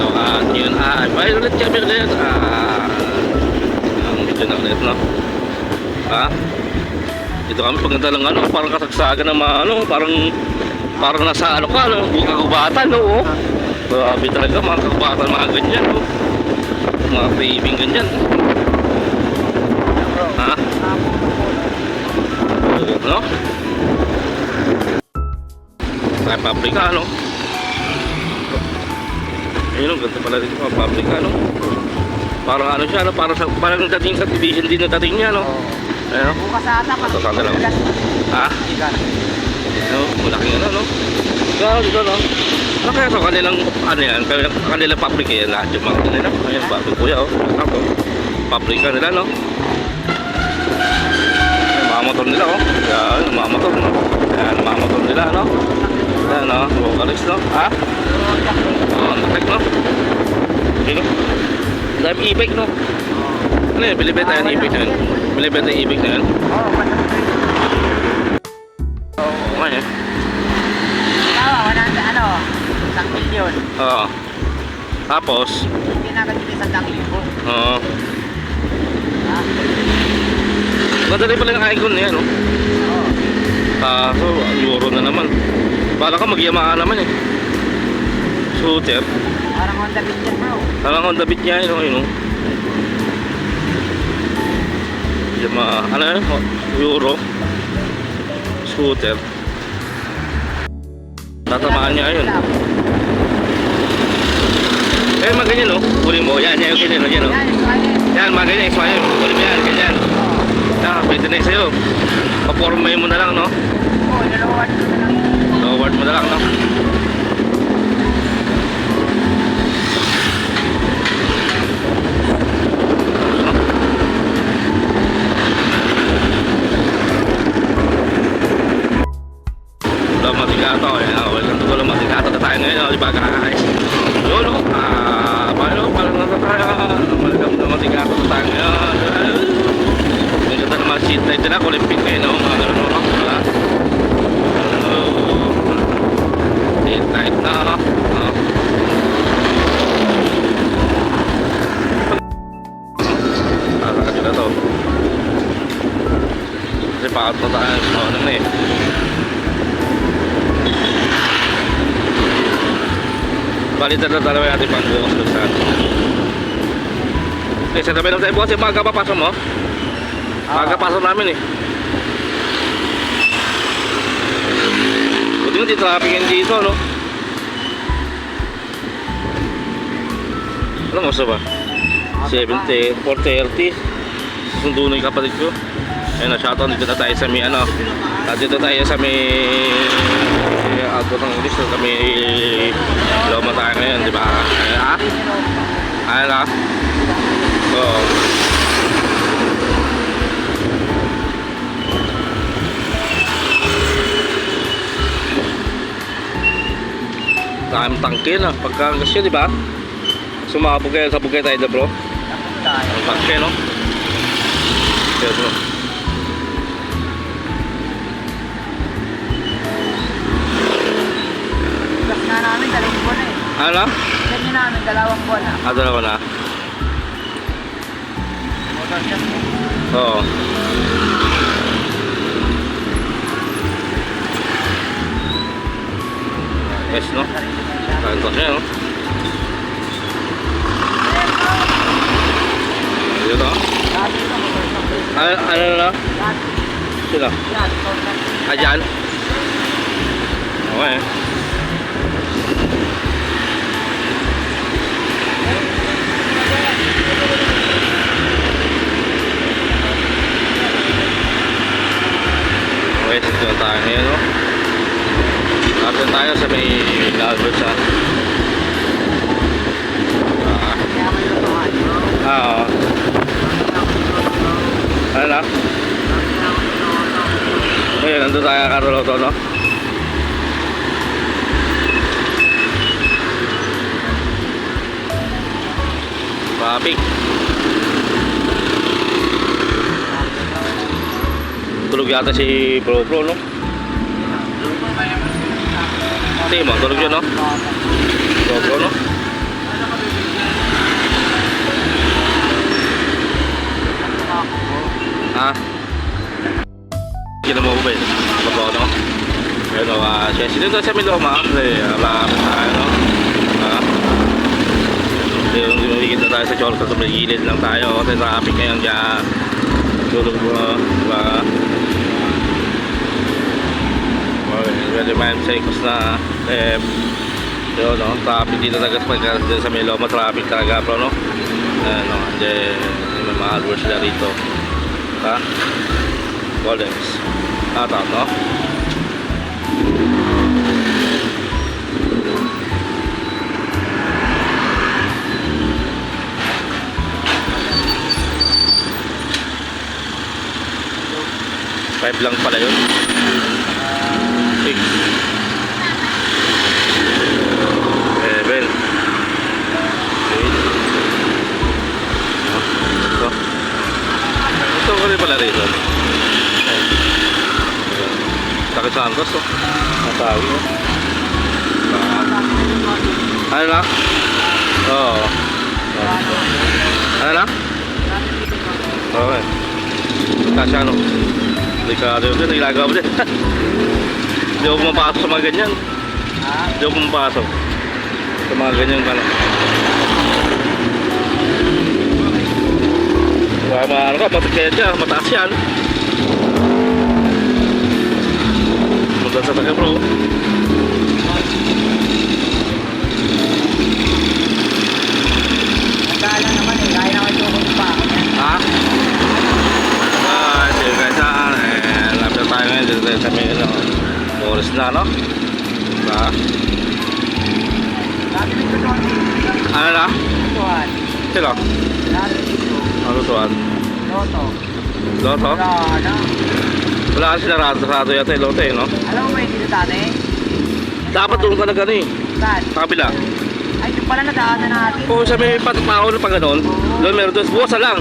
So at yun ay bye ulit kami ulit. Ang video na ulit, no? Dito kami pagkanta lang ano, parang kasagsagan ng mga ano, parang nasa ano ka, no? Mga kagubatan, no? Grabe talaga mga kagubatan, mga ganyan, no? Mga craving ganyan. No? Kaya paprika, no? Ayun, ganda pala dito mga paprika, no? Parang ano siya, no? Parang dating sa division din na dating niya, no? Ayun, no? Bukas ata pa. Ito, saan lang? No? Malaking ano, no? Dito, no? Ano kaya ito? Kanilang, ano yan? Kanilang paprika yan lahat yung mga kanila. Ayun, paprika kuya, oh. Ako. Paprika nila, no? Mamamotor nila, oh. Yan, mamamotor, no? Yan, mamamotor nila, no? Yan, no? Vocalist, no? Natek, no? Sino? Dami ibig, no? Ano yun? Bilibet na yan, ibig na yun. Bilibet na ibig na yun. Oo, eh. Ano, 1 milyon. Oo. Tapos? Hindi na kasi 100,000. Oo. Madali pala yung icon niya, no? So, euro na naman. Bala ka mag-Yamaha naman, eh. Scooter. Parang Honda Beat yan, bro. Parang Honda Beat niya, yun, yun. Yamaha, ano yun? Euro. Scooter. Tatamaan niya, yun. Eh, mga ganyan, no? Kunin mo. Yan, yan, yung ganyan, no? Yan, no? Yan, mga ganyan, expired. Kunin mo yan, ganyan. Yan, pwede na yung sa'yo. Papormay mo na lang, no? Oo, dalaward mo na lang. Dalaward mo na lang, no? Matikato, yan, welcome to Gulo Matikato na tayo ngayon, di ba guys? Yun, no? Parang nasa tayo, welcome to Matikato na tayo ngayon. May ganda naman seat light nila, Olympic kayo, no? Mga gano'n, no? Seat light na, no? Nakakadyo na to. Kasi pakat na tayo, ano na eh. Balitan na dalawa natin pang bukas doon sa eh, sa tabi lang tayo bukas, maga papasok mo? Maga pasok namin eh. Buti nga di trafficin dito, no? Ano gusto ba? 70, 430 sundo na yung kapatid ko. Ayun na, shoutout dito na tayo sa may ano. Dito tayo sa may auto ng English, so kami loma tayo ngayon, di ba? Ayun na. So kami tangke na pagka kasi, di ba? Sumabog kayo sa bugay tayo na, bro. Tangke, no? Yes, bro. Namin, 2 buwan na eh. Ano? Ganyan namin, 2 buwan na. Dalawa na? Motor shop mo. Oo. Yes, no? Kain ko siya, no? Dito, no? Ano na? Sila? Dyan? Okay. Okay, dito na tayo ngayon, no? Atin tayo sa may Galvez, ha? Oo. Ano na? Ngayon, nandun tayo Caroloto, no? Traffic. Tulog yata si Bro, no? Tingin mo, tulog yun, no? Bro, no? Ha? Hindi na mo ba yun? Bago, no? Pero, siya dito sa Miloma. Kasi, malapit tayo, no? Ha? Hindi makikita tayo sa shortcut. So, may gilid lang tayo. Kasi traffic ngayon dyan. Tulog mo, diba? Okay, very mindsafe na yun, no? Traffic dito talaga sa Miloma. Traffic talaga, bro, no? No? Hindi may mga alwars sila rito. Ha? Golems. Tap, no? Five lang pala yun. 6 7 ito ko rin pala rito. Takit Santos, oh. Natawi, oh. Ano na? Oo. Ano na? Okay. Tasya, ano? Delikado yun din, nilagaw din. Hindi ako pumapasok sa mga ganyan. Hindi ako pumapasok sa mga ganyan pala. Ano ka, matikaya siya, mataas yan. Punta sa taga, bro. Nagkala naman eh, kaya naman yung pa. Ha? Sige guys, lapit tayo ngayon dito tayo sa may forest na, no? Diba? Dati dito doon. Ano na? Tuhan. Sino? Dati dito. Ano tuwan? Loto. Loto? Wala na. Wala kasi sarado yata yung loto eh, no? Alam mo ba yung dito dati? Dapat doon ka na gano'n eh. Saan? Sa kabila. Ay, yung pala nadaanan natin. Kung sa may patatao na pa gano'n, doon meron doon, buwas na lang.